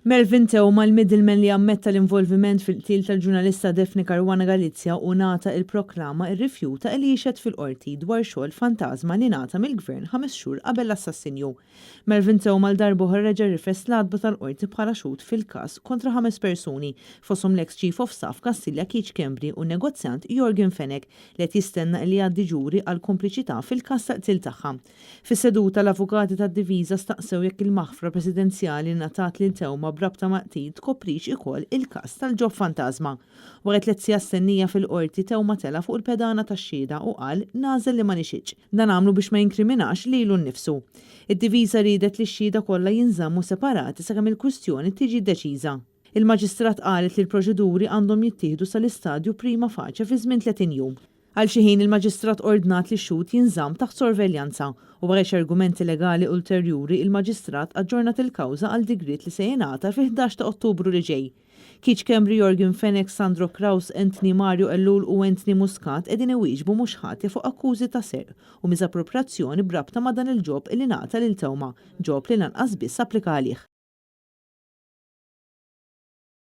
Melvin Teuma l-middleman li ammetta l-involviment fil-qtil tal-ġurnalista Defni Caruana Galizia u nata il-proklama irrifjuta li jixed fil-qorti dwar xogħol fantasma li nata mill-gvern 5 xhur qabel l-assassinju. Melvin Teuma l-darbohra reġa' rifess l-għadba tal-qorti bħala xhud fil-każ kontra 5 persuni foshom l-ex Chief of Staff Kastilja Keith Kembri u negozjant Jorgen Fenech li qed jistenna li jgħaddi ġuri għal kompliċità fil-każ tal-qtil tagħha. Fis-seduta l-avukati tad-diviża staqsew jekk il-maħfra presidenzjali ngħatat lil Teuma brabta maqtil tkoprix ikoll il-każ tal-ġob fantasma. Wara 3 sigħat stennija fil-qorti Teuma tela fuq il-pedana tax-xhieda u qal nażel li ma nixitx. Dan għamlu biex ma jinkriminax lilu nnifsu. Id-diviża ridet li x-xhieda kollha jinżammu separati sakemm il-kwistjoni tiġi deċiża. Il-maġistrat qalet li l-proċeduri għandhom jittieħdu sal-istadju prima faċe fi żmien 30 jum. Għal xi ħin il-maġistrat ordnat li x-xhud jinżamm taħt sorveljanza u wara argumenti legali ulterjuri il-maġistrat aġġornat il-kawża għal digrit li se jingħata fi-11 ta' Ottubru li ġej. Keith Kembri, Jorgen Fenech, Sandro Kraus, Anthony Mario Ellul u Anthony Muscat qegħdin iwieġbu mhux ħatja fuq akkużi ta' serq u miżappropriazzjoni brabta ma' dan il-ġob li ngħata lil Teuma, ġob li lanqas biss applika għalih.